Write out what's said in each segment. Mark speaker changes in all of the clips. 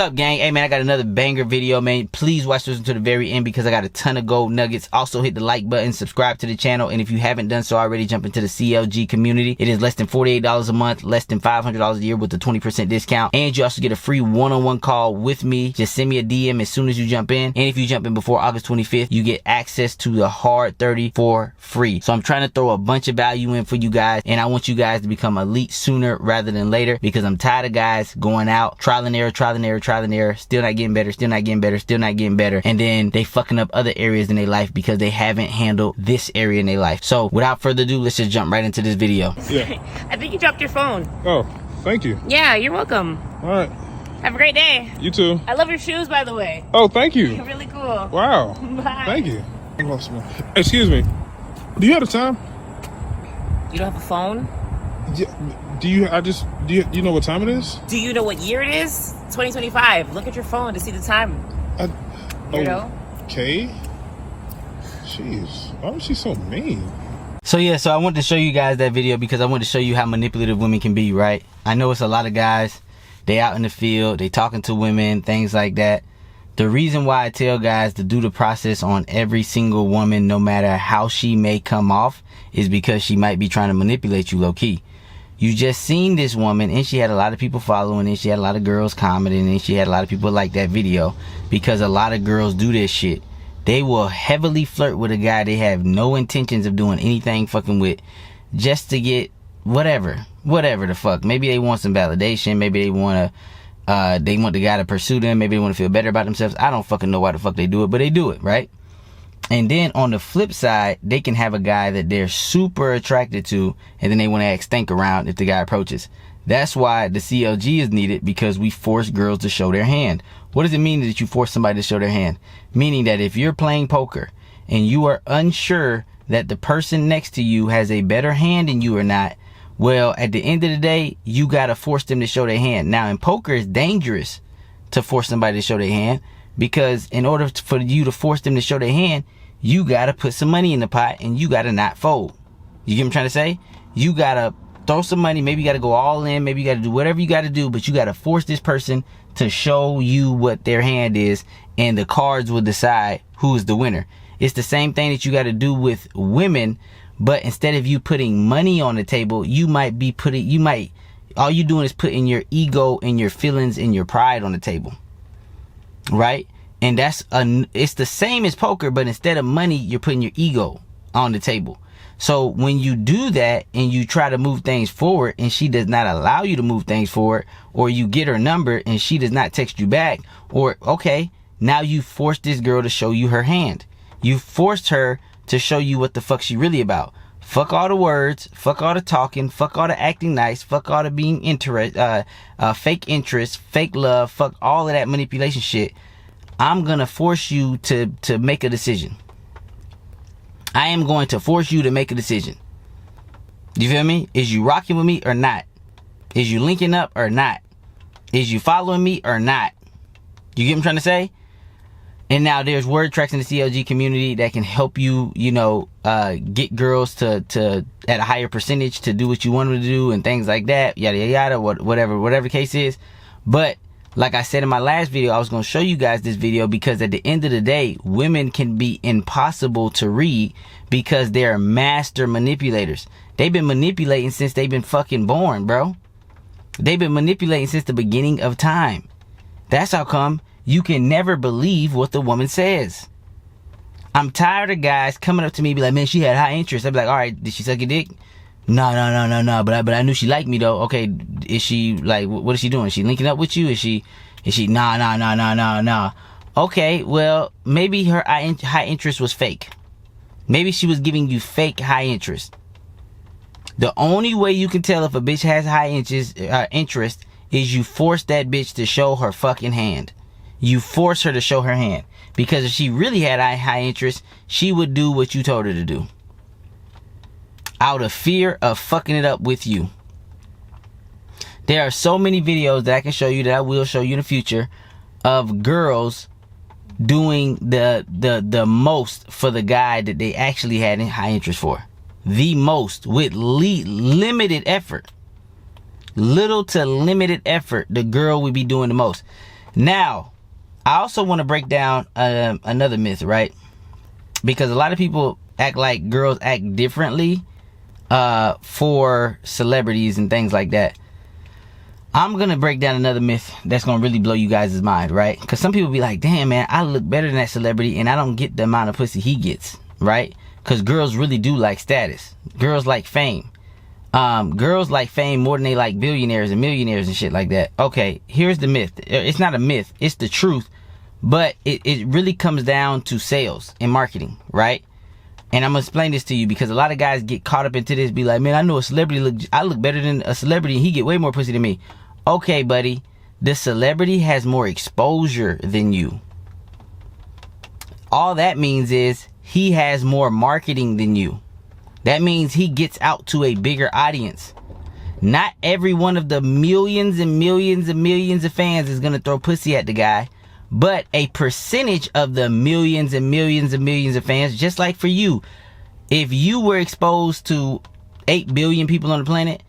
Speaker 1: What's up, gang? Hey man, I got another banger video, man. Please watch this until the very end because I got a ton of gold nuggets. Also hit the like button, subscribe to the channel, and if you haven't done so already, jump into the CLG community. It is less than $48 a month, less than $500 a year with a 20% discount, and you also get a free one-on-one call with me. Just send me a DM as soon as you jump in, and if you jump in before August 25th, you get access to the Hard 30 for free. So I'm trying to throw a bunch of value in for you guys, and I want you guys to become elite sooner rather than later because I'm tired of guys going out, trial and error, still not getting better, and then they fucking up other areas in their life because they haven't handled this area in their life. So without further ado, let's just jump right into this video.
Speaker 2: Yeah.
Speaker 3: I think you dropped your phone.
Speaker 2: Oh, thank you.
Speaker 3: Yeah, you're welcome.
Speaker 2: All right.
Speaker 3: Have a great day.
Speaker 2: You too.
Speaker 3: I love your shoes, by the way.
Speaker 2: Oh, thank you.
Speaker 3: You're really cool.
Speaker 2: Wow.
Speaker 3: Bye.
Speaker 2: Thank you. Excuse me. Do you have the time?
Speaker 3: You don't have a phone?
Speaker 2: Yeah. Do you know what time it is?
Speaker 3: Do you know what year it is? 2025. Look at your phone to see the time.
Speaker 2: Okay. Jeez. Why was she so mean?
Speaker 1: So yeah, so I wanted to show you guys that video because I wanted to show you how manipulative women can be, right? I know it's a lot of guys, they out in the field, they talking to women, things like that. The reason why I tell guys to do the process on every single woman, no matter how she may come off, is because she might be trying to manipulate you low-key. You just seen this woman and she had a lot of people following and she had a lot of girls commenting and she had a lot of people like that video because a lot of girls do this shit. They will heavily flirt with a guy they have no intentions of doing anything fucking with just to get whatever the fuck. Maybe they want some validation. Maybe they want the guy to pursue them. Maybe they want to feel better about themselves. I don't fucking know why the fuck they do it, but they do it, right? And then on the flip side, they can have a guy that they're super attracted to and then they want to act stank around if the guy approaches. That's why the CLG is needed, because we force girls to show their hand. What does it mean that you force somebody to show their hand? Meaning that if you're playing poker and you are unsure that the person next to you has a better hand than you or not, well, at the end of the day, you got to force them to show their hand. Now, in poker, it's dangerous to force somebody to show their hand because in order for you to force them to show their hand, you got to put some money in the pot and you got to not fold. You get what I'm trying to say? You got to throw some money. Maybe you got to go all in. Maybe you got to do whatever you got to do, but you got to force this person to show you what their hand is, and the cards will decide who is the winner. It's the same thing that you got to do with women, but instead of you putting money on the table, all you doing is putting your ego and your feelings and your pride on the table, right? And it's the same as poker, but instead of money, you're putting your ego on the table. So when you do that and you try to move things forward and she does not allow you to move things forward, or you get her number and she does not text you back, or okay, now you forced this girl to show you her hand. You forced her to show you what the fuck she really about. Fuck all the words, fuck all the talking, fuck all the acting nice, fuck all the being fake interest, fake love, fuck all of that manipulation shit. I'm gonna force you to make a decision. I am going to force you to make a decision. You feel me? Is you rocking with me or not? Is you linking up or not? Is you following me or not? You get what I'm trying to say? And now there's word tracks in the CLG community that can help you, get girls to at a higher percentage to do what you want them to do and things like that. Yada, yada, yada, whatever the case is. But like I said in my last video, I was going to show you guys this video because at the end of the day, women can be impossible to read because they're master manipulators. They've been manipulating since they've been fucking born, bro. They've been manipulating since the beginning of time. That's how come you can never believe what the woman says. I'm tired of guys coming up to me and be like, man, she had high interest. I'd be like, all right, did she suck your dick? No. But I knew she liked me though. Okay, is she like, what is she doing? Is she linking up with you? Is she? Nah. Okay, well, maybe her high interest was fake. Maybe she was giving you fake high interest. The only way you can tell if a bitch has high interest is you force that bitch to show her fucking hand. You force her to show her hand. Because if she really had high interest, she would do what you told her to do. Out of fear of fucking it up with you. There are so many videos that I can show you, that I will show you in the future, of girls doing the most for the guy that they actually had high interest for. The most, with limited effort. Little to limited effort, the girl would be doing the most. Now, I also want to break down another myth, right? Because a lot of people act like girls act differently for celebrities and things like that. I'm going to break down another myth that's going to really blow you guys' mind, right? Because some people be like, damn, man, I look better than that celebrity and I don't get the amount of pussy he gets, right? Because girls really do like status. Girls like fame. Girls like fame more than they like billionaires and millionaires and shit like that. Okay, here's the myth. It's not a myth. It's the truth. But it really comes down to sales and marketing, right? And I'm going to explain this to you because a lot of guys get caught up into this. Be like, man, I know a celebrity. I look better than a celebrity. And he get way more pussy than me. Okay, buddy. The celebrity has more exposure than you. All that means is he has more marketing than you. That means he gets out to a bigger audience. Not every one of the millions and millions and millions of fans is going to throw pussy at the guy. But a percentage of the millions and millions and millions of fans, just like for you, if you were exposed to 8 billion people on the planet,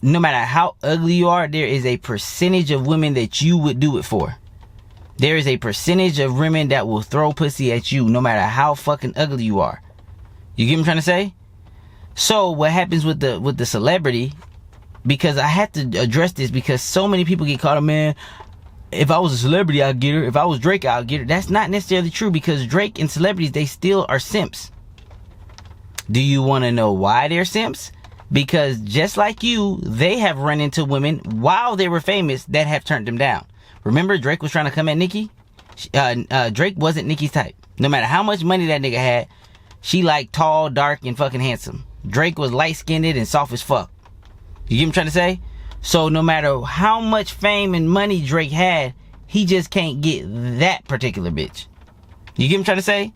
Speaker 1: no matter how ugly you are, there is a percentage of women that you would do it for. There is a percentage of women that will throw pussy at you no matter how fucking ugly you are. You get what I'm trying to say? So what happens with the celebrity, because I had to address this because so many people get caught up, man, if I was a celebrity, I'd get her. If I was Drake, I'd get her. That's not necessarily true because Drake and celebrities, they still are simps. Do you want to know why they're simps? Because just like you, they have run into women while they were famous that have turned them down. Remember Drake was trying to come at Nicki? Drake wasn't Nicki's type. No matter how much money that nigga had, she liked tall, dark, and fucking handsome. Drake was light-skinned and soft as fuck. You get what I'm trying to say? So no matter how much fame and money Drake had, he just can't get that particular bitch. You get what I'm trying to say?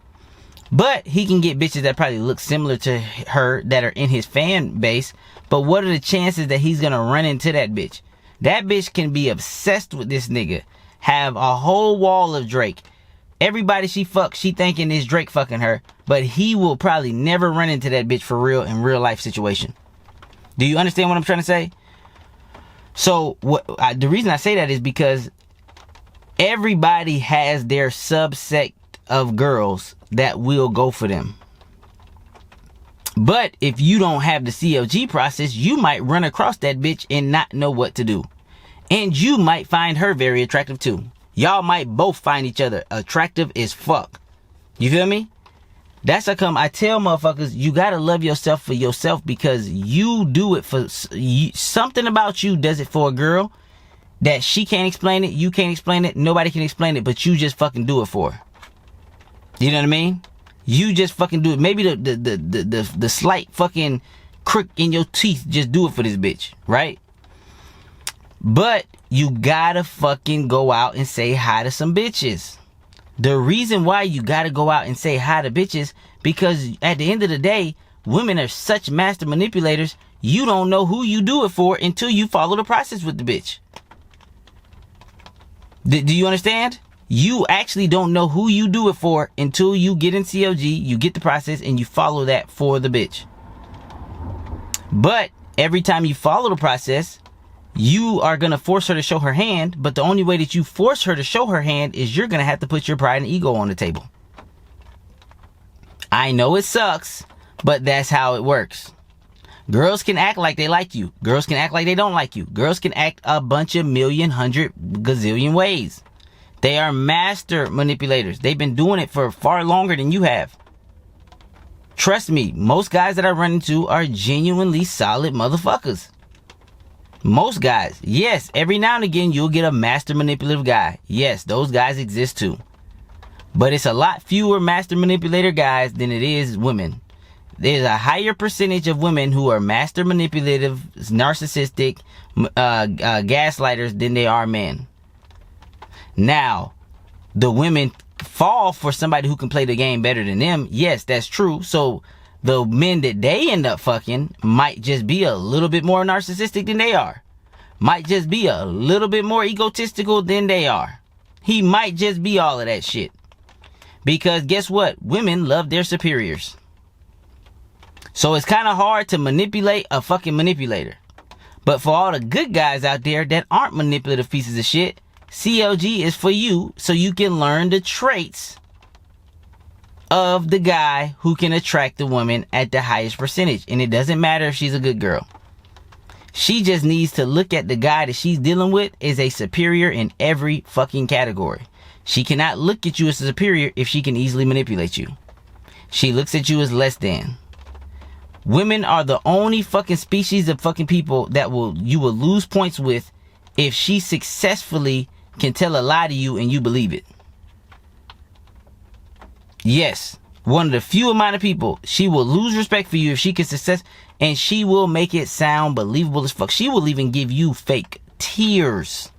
Speaker 1: But he can get bitches that probably look similar to her that are in his fan base. But what are the chances that he's gonna run into that bitch? That bitch can be obsessed with this nigga. Have a whole wall of Drake. Everybody she fucks, she thinking is Drake fucking her. But he will probably never run into that bitch for real in real life situation. Do you understand what I'm trying to say? So the reason I say that is because everybody has their subsect of girls that will go for them. But if you don't have the CLG process, you might run across that bitch and not know what to do. And you might find her very attractive too. Y'all might both find each other attractive as fuck. You feel me? That's how come I tell motherfuckers, you gotta love yourself for yourself because you do it for something about you does it for a girl that she can't explain it, you can't explain it, nobody can explain it, but you just fucking do it for her. You know what I mean? You just fucking do it. Maybe the slight fucking crick in your teeth, just do it for this bitch, right? But you gotta fucking go out and say hi to some bitches. The reason why you gotta go out and say hi to bitches, because at the end of the day, women are such master manipulators, you don't know who you do it for until you follow the process with the bitch. Do you understand? You actually don't know who you do it for until you get in CLG, you get the process, and you follow that for the bitch. But every time you follow the process, you are going to force her to show her hand, but the only way that you force her to show her hand is you're going to have to put your pride and ego on the table. I know it sucks, but that's how it works. Girls can act like they like you. Girls can act like they don't like you. Girls can act a bunch of million, hundred, gazillion ways. They are master manipulators. They've been doing it for far longer than you have. Trust me, most guys that I run into are genuinely solid motherfuckers. Most guys. Yes, every now and again you'll get a master manipulative guy. Yes, those guys exist too. But it's a lot fewer master manipulator guys than it is women. There's a higher percentage of women who are master manipulative, narcissistic, gaslighters than they are men. Now, the women fall for somebody who can play the game better than them. Yes, that's true. So the men that they end up fucking might just be a little bit more narcissistic than they are. Might just be a little bit more egotistical than they are. He might just be all of that shit. Because guess what? Women love their superiors. So it's kind of hard to manipulate a fucking manipulator. But for all the good guys out there that aren't manipulative pieces of shit, CLG is for you so you can learn the traits of the guy who can attract the woman at the highest percentage. And it doesn't matter if she's a good girl. She just needs to look at the guy that she's dealing with as a superior in every fucking category. She cannot look at you as a superior if she can easily manipulate you. She looks at you as less than. Women are the only fucking species of fucking people that you will lose points with if she successfully can tell a lie to you and you believe it. Yes, one of the few amount of people, she will lose respect for you if she can success, and she will make it sound believable as fuck. She will even give you fake tears.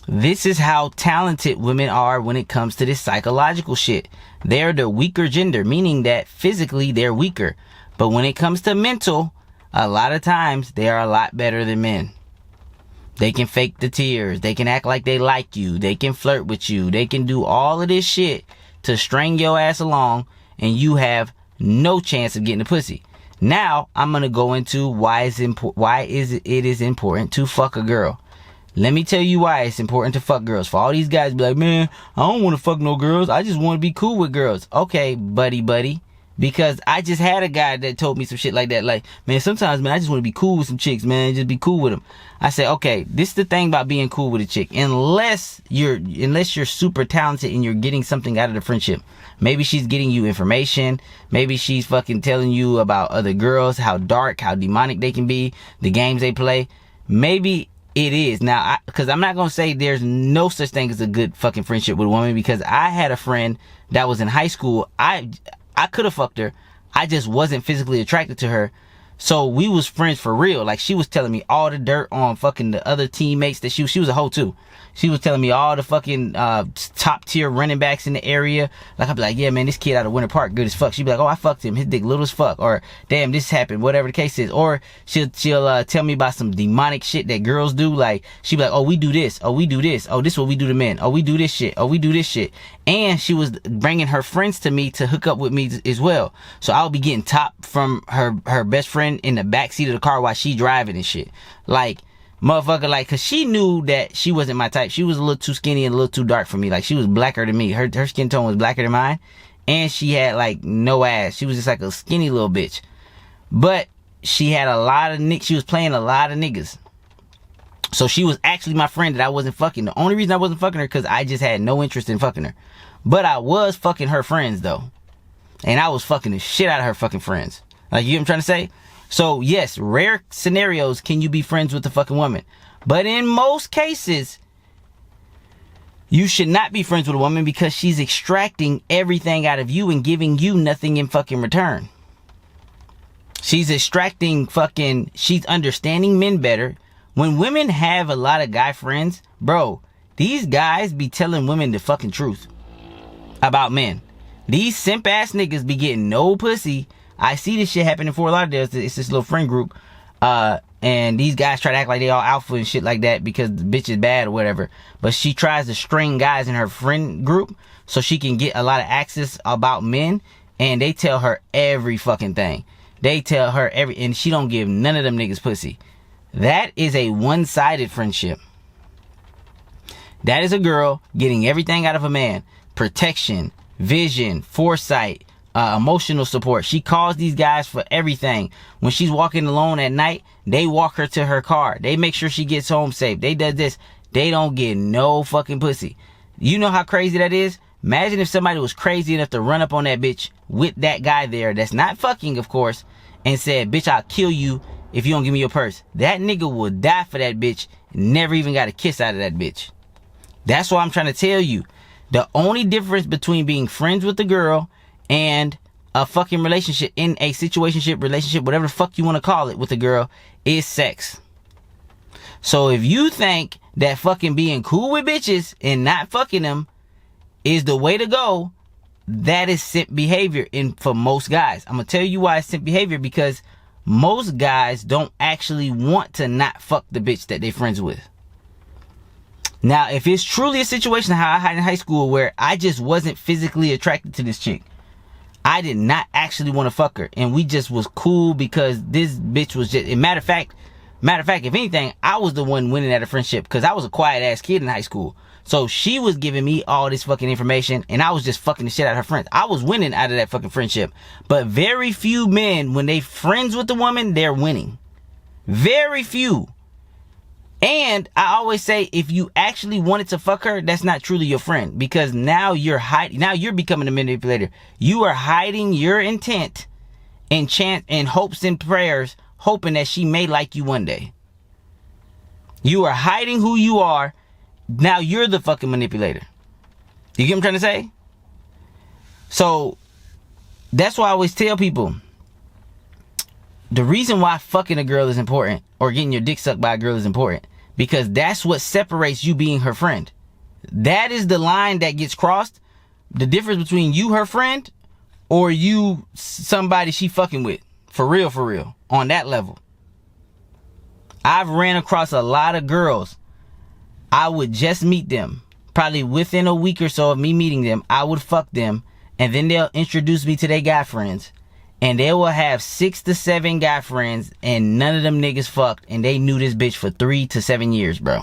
Speaker 1: This is how talented women are when it comes to this psychological shit. They're the weaker gender, meaning that physically they're weaker. But when it comes to mental, a lot of times they are a lot better than men. They can fake the tears. They can act like they like you. They can flirt with you. They can do all of this shit to string your ass along, and you have no chance of getting the pussy. Now, I'm going to go into why it is important to fuck a girl. Let me tell you why it's important to fuck girls. For all these guys be like, man, I don't want to fuck no girls. I just want to be cool with girls. Okay, buddy. Because I just had a guy that told me some shit like that. Like, man, sometimes, man, I just want to be cool with some chicks, man. Just be cool with them. I said, okay, this is the thing about being cool with a chick. Unless you're super talented and you're getting something out of the friendship. Maybe she's getting you information. Maybe she's fucking telling you about other girls, how dark, how demonic they can be, the games they play. Maybe it is. Now, because I'm not going to say there's no such thing as a good fucking friendship with a woman, because I had a friend that was in high school. I could have fucked her. I just wasn't physically attracted to her. So we was friends for real. Like, she was telling me all the dirt on fucking the other teammates that she was a hoe too. She was telling me all the fucking top tier running backs in the area. Like, I'd be like, yeah, man, this kid out of Winter Park good as fuck. She'd be like, oh, I fucked him. His dick little as fuck. Or, damn, this happened. Whatever the case is. Or she'll tell me about some demonic shit that girls do. Like, she'd be like, oh, we do this. Oh, we do this. Oh, this is what we do to men. Oh, we do this shit. Oh, we do this shit. And she was bringing her friends to me to hook up with me as well. So I would be getting top from her best friend in the backseat of the car while she driving and shit. Like, motherfucker, like, cause she knew that she wasn't my type. She was a little too skinny and a little too dark for me. Like, she was blacker than me. Her skin tone was blacker than mine. And she had, like, no ass. She was just like a skinny little bitch. But she had a lot of she was playing a lot of niggas. So she was actually my friend that I wasn't fucking. The only reason I wasn't fucking her, cause I just had no interest in fucking her. But I was fucking her friends, though. And I was fucking the shit out of her fucking friends. Like, you know what I'm trying to say? So, yes, rare scenarios can you be friends with the fucking woman. But in most cases, you should not be friends with a woman because she's extracting everything out of you and giving you nothing in fucking return. She's extracting fucking, she's understanding men better. When women have a lot of guy friends, bro, these guys be telling women the fucking truth about men. These simp ass niggas be getting no pussy. I see this shit happening for a lot of days. It's this little friend group. And these guys try to act like they all alpha and shit like that because the bitch is bad or whatever. But she tries to string guys in her friend group so she can get a lot of access about men. And they tell her every fucking thing. They tell her and she don't give none of them niggas pussy. That is a one-sided friendship. That is a girl getting everything out of a man. Protection, vision, foresight, emotional support. She calls these guys for everything. When she's walking alone at night, they walk her to her car. They make sure she gets home safe. They does this. They don't get no fucking pussy. You know how crazy that is? Imagine if somebody was crazy enough to run up on that bitch with that guy there that's not fucking, of course, and said, bitch, I'll kill you if you don't give me your purse. That nigga would die for that bitch. Never even got a kiss out of that bitch. That's what I'm trying to tell you. The only difference between being friends with the girl and a fucking relationship, in a situationship, relationship, whatever the fuck you want to call it with a girl, is sex. So if you think that fucking being cool with bitches and not fucking them is the way to go, that is simp behavior for most guys. I'm going to tell you why it's simp behavior, because most guys don't actually want to not fuck the bitch that they friends with. Now, if it's truly a situation how I had in high school where I just wasn't physically attracted to this chick, I did not actually want to fuck her, and we just was cool because this bitch was just, matter of fact, Matter of fact, if anything, I was the one winning at a friendship because I was a quiet ass kid in high school. So she was giving me all this fucking information and I was just fucking the shit out of her friends. I was winning out of that fucking friendship. But very few men, when they friends with the woman, they're winning. Very few. And I always say, if you actually wanted to fuck her, that's not truly your friend. Because now you're hiding. Now you're becoming a manipulator. You are hiding your intent and hopes and prayers, hoping that she may like you one day. You are hiding who you are. Now you're the fucking manipulator. You get what I'm trying to say? So that's why I always tell people, the reason why fucking a girl is important, or getting your dick sucked by a girl is important, because that's what separates you being her friend. That is the line that gets crossed. The difference between you, her friend, or you, somebody she fucking with. For real. On that level. I've ran across a lot of girls. I would just meet them. Probably within a week or so of me meeting them, I would fuck them. And then they'll introduce me to their guy friends. And they will have 6 to 7 guy friends. And none of them niggas fucked. And they knew this bitch for 3 to 7 years, bro.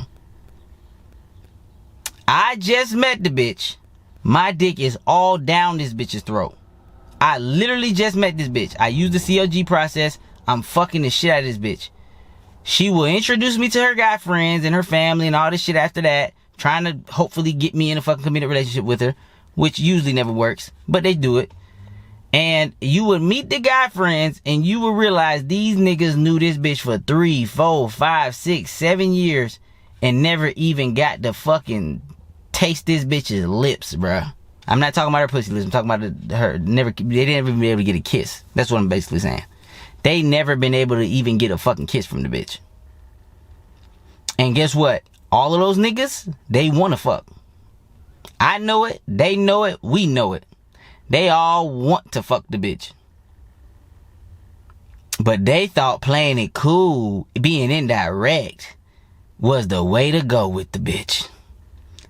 Speaker 1: I just met the bitch. My dick is all down this bitch's throat. I literally just met this bitch. I used the CLG process. I'm fucking the shit out of this bitch. She will introduce me to her guy friends and her family and all this shit after that, trying to hopefully get me in a fucking committed relationship with her, which usually never works, but they do it. And you would meet the guy friends and you would realize these niggas knew this bitch for 3, 4, 5, 6, 7 years and never even got to fucking taste this bitch's lips, bruh. I'm not talking about her pussy lips. I'm talking about her. They didn't even be able to get a kiss. That's what I'm basically saying. They never been able to even get a fucking kiss from the bitch. And guess what? All of those niggas, they want to fuck. I know it. They know it. We know it. They all want to fuck the bitch. But they thought playing it cool, being indirect, was the way to go with the bitch.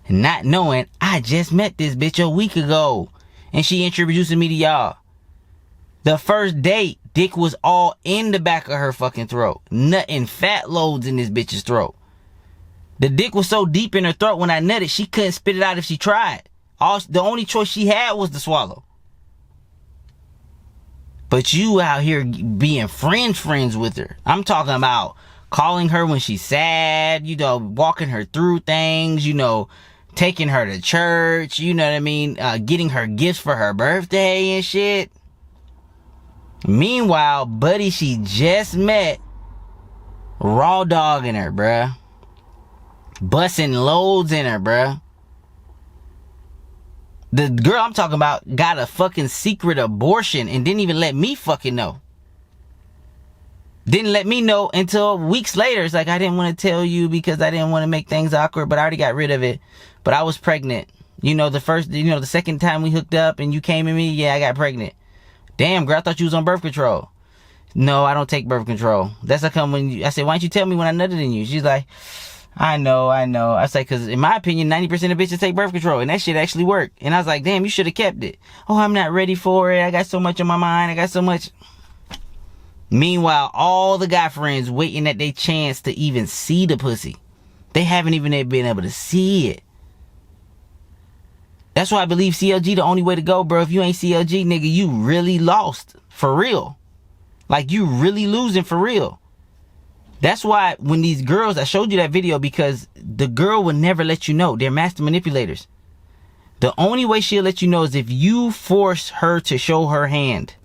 Speaker 1: Not knowing, I just met this bitch a week ago. And she introducing me to y'all. The first date, dick was all in the back of her fucking throat. Nutting fat loads in this bitch's throat. The dick was so deep in her throat when I nutted, she couldn't spit it out if she tried. The only choice she had was to swallow. But you out here being friends with her. I'm talking about calling her when she's sad, walking her through things, taking her to church, you know what I mean? Getting her gifts for her birthday and shit. Meanwhile, buddy she just met, raw dogging her, bruh. Busting loads in her, bruh. The girl I'm talking about got a fucking secret abortion and didn't even let me fucking know. Didn't let me know until weeks later. It's like, I didn't want to tell you because I didn't want to make things awkward, but I already got rid of it. But I was pregnant. The second time we hooked up and you came at me, yeah, I got pregnant. Damn, girl, I thought you was on birth control. No, I don't take birth control. That's how come I said, why don't you tell me when I nutted in you? She's like, I know. I say, because in my opinion, 90% of bitches take birth control, and that shit actually worked. And I was like, damn, you should have kept it. Oh, I'm not ready for it. I got so much on my mind. I got so much. Meanwhile, all the guy friends waiting at their chance to even see the pussy. They haven't even been able to see it. That's why I believe CLG the only way to go, bro. If you ain't CLG, nigga, you really lost. For real. Like, you really losing for real. That's why when these girls, I showed you that video because the girl will never let you know. They're master manipulators. The only way she'll let you know is if you force her to show her hand.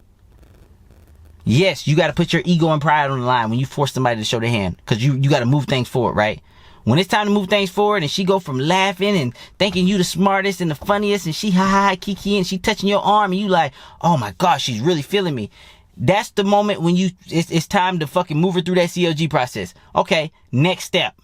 Speaker 1: Yes, you got to put your ego and pride on the line when you force somebody to show their hand. Because you got to move things forward, right? When it's time to move things forward and she go from laughing and thinking you the smartest and the funniest and she ha kiki and she touching your arm and you like, oh my gosh, she's really feeling me. That's the moment when it's time to fucking move her through that CLG process. Okay, next step.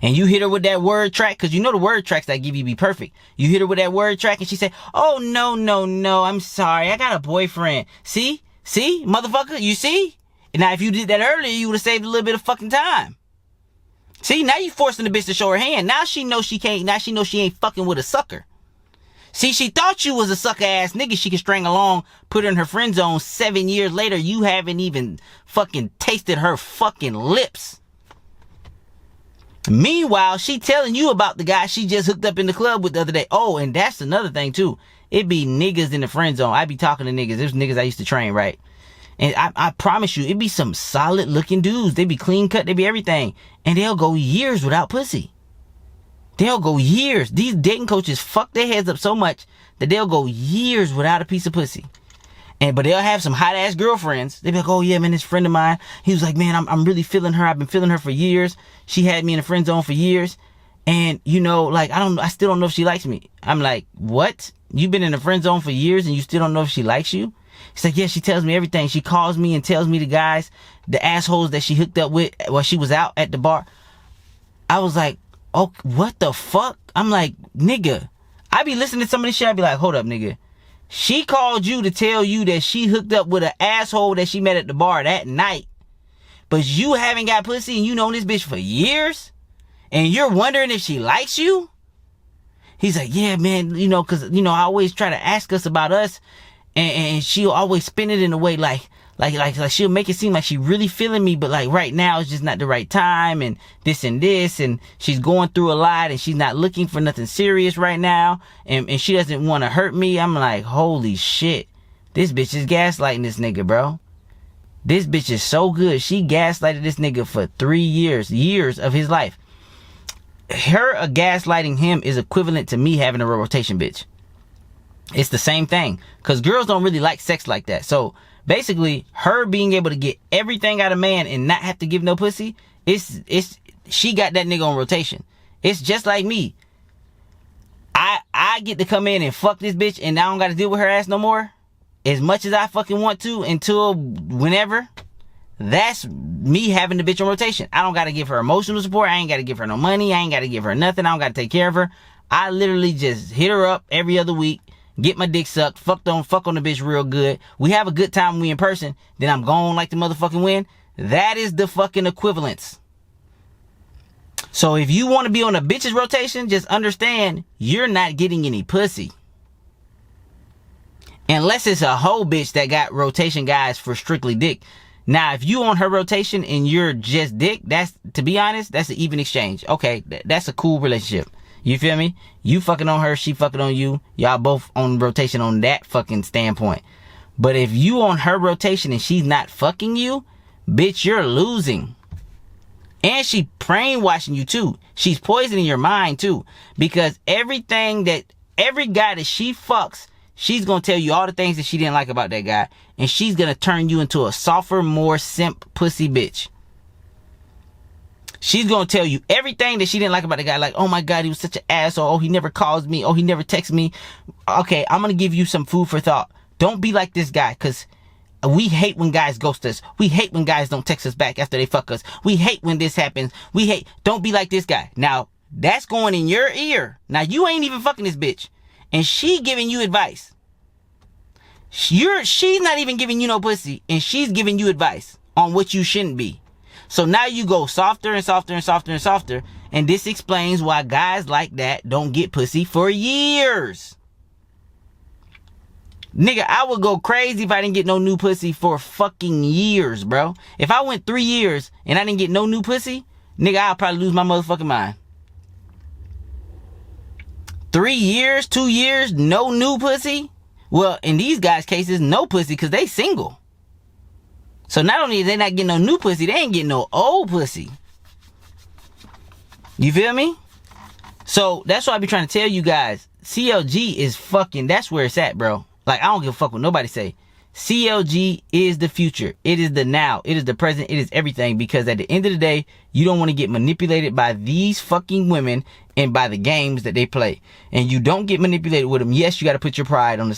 Speaker 1: And you hit her with that word track, because the word tracks that give you be perfect. You hit her with that word track and she say, oh, no, I'm sorry. I got a boyfriend. See, motherfucker, you see? Now, if you did that earlier, you would have saved a little bit of fucking time. See, now you forcing the bitch to show her hand. Now she knows she can't. Now she knows she ain't fucking with a sucker. See, she thought you was a sucker ass nigga she could string along, put her in her friend zone. 7 years later, you haven't even fucking tasted her fucking lips. Meanwhile, she telling you about the guy she just hooked up in the club with the other day. Oh, and that's another thing too. It be niggas in the friend zone. I be talking to niggas. There's niggas I used to train, right? And I promise you, it be some solid looking dudes. They be clean cut. They be everything. And they'll go years without pussy. They'll go years. These dating coaches fuck their heads up so much that they'll go years without a piece of pussy. But they'll have some hot ass girlfriends. They be like, oh yeah, man, this friend of mine, he was like, man, I'm really feeling her. I've been feeling her for years. She had me in the friend zone for years. And you know, like, I still don't know if she likes me. I'm like, what? You've been in the friend zone for years and you still don't know if she likes you? He's like, yeah, she tells me everything. She calls me and tells me the guys, the assholes that she hooked up with while she was out at the bar. I was like, oh, what the fuck? I'm like, nigga, I be listening to some of this shit. I be like, hold up, nigga. She called you to tell you that she hooked up with an asshole that she met at the bar that night. But you haven't got pussy and you known this bitch for years? And you're wondering if she likes you? He's like, yeah, man, you know, cause, you know, I always try to ask us about us. And she'll always spin it in a way like she'll make it seem like she really feeling me, but like right now it's just not the right time and this, and she's going through a lot and she's not looking for nothing serious right now, and she doesn't want to hurt me. I'm like, holy shit, this bitch is gaslighting this nigga, bro. This bitch is so good. She gaslighted this nigga for 3 years of his life. Her gaslighting him is equivalent to me having a rotation bitch. It's the same thing, because girls don't really like sex like that. So basically, her being able to get everything out of man and not have to give no pussy, she got that nigga on rotation. It's just like me. I get to come in and fuck this bitch and I don't got to deal with her ass no more. As much as I fucking want to until whenever. That's me having the bitch on rotation. I don't got to give her emotional support. I ain't got to give her no money. I ain't got to give her nothing. I don't got to take care of her. I literally just hit her up every other week. Get my dick sucked, fuck on the bitch real good. We have a good time when we in person. Then I'm gone like the motherfucking wind. That is the fucking equivalence. So if you want to be on a bitch's rotation, just understand you're not getting any pussy. Unless it's a whole bitch that got rotation guys for strictly dick. Now, if you on her rotation and you're just dick, that's, to be honest, that's an even exchange. Okay, that's a cool relationship. You feel me? You fucking on her, she fucking on you. Y'all both on rotation on that fucking standpoint. But if you on her rotation and she's not fucking you, bitch, you're losing. And she brainwashing you too. She's poisoning your mind too. Because every guy that she fucks, she's gonna tell you all the things that she didn't like about that guy. And she's gonna turn you into a softer, more simp pussy bitch. She's going to tell you everything that she didn't like about the guy. Like, oh my God, he was such an asshole. Oh, he never calls me. Oh, he never texts me. Okay, I'm going to give you some food for thought. Don't be like this guy, because we hate when guys ghost us. We hate when guys don't text us back after they fuck us. We hate when this happens. Don't be like this guy. Now, that's going in your ear. Now, you ain't even fucking this bitch. And she giving you advice. She's not even giving you no pussy. And she's giving you advice on what you shouldn't be. So now you go softer and softer and softer and softer. And this explains why guys like that don't get pussy for years. Nigga, I would go crazy if I didn't get no new pussy for fucking years, bro. If I went 3 years and I didn't get no new pussy, nigga, I'll probably lose my motherfucking mind. 3 years, 2 years, no new pussy? Well, in these guys' cases, no pussy because they single. So not only are they not getting no new pussy, they ain't getting no old pussy. You feel me? So that's why I be trying to tell you guys, CLG is fucking, that's where it's at, bro. Like, I don't give a fuck what nobody say. CLG is the future. It is the now. It is the present. It is everything. Because at the end of the day, you don't want to get manipulated by these fucking women and by the games that they play. And you don't get manipulated with them. Yes, you got to put your pride on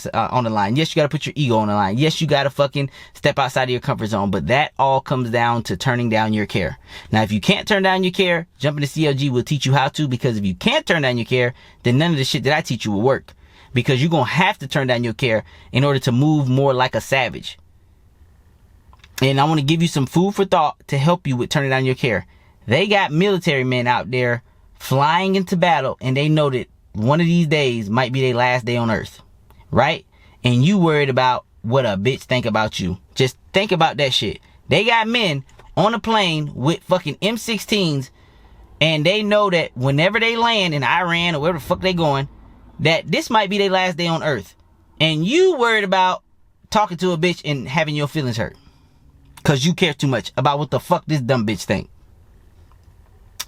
Speaker 1: the line. Yes, you got to put your ego on the line. Yes, you got to fucking step outside of your comfort zone. But that all comes down to turning down your care. Now, if you can't turn down your care, jumping to CLG will teach you how to. Because if you can't turn down your care, then none of the shit that I teach you will work. Because you're going to have to turn down your care in order to move more like a savage. And I want to give you some food for thought to help you with turning down your care. They got military men out there flying into battle, and they know that one of these days might be their last day on earth, right? And you worried about what a bitch think about you. Just think about that shit. They got men on a plane with fucking M16s, and they know that whenever they land in Iran or wherever the fuck they going, that this might be their last day on earth. And you worried about talking to a bitch and having your feelings hurt because you care too much about what the fuck this dumb bitch think.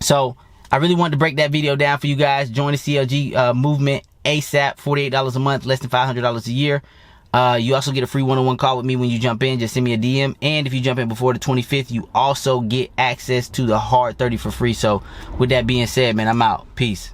Speaker 1: So I really wanted to break that video down for you guys. Join the CLG movement ASAP. $48 a month, less than $500 a year. You also get a free one-on-one call with me when you jump in. Just send me a DM. And if you jump in before the 25th, you also get access to the Hard 30 for free. So with that being said, man, I'm out. Peace.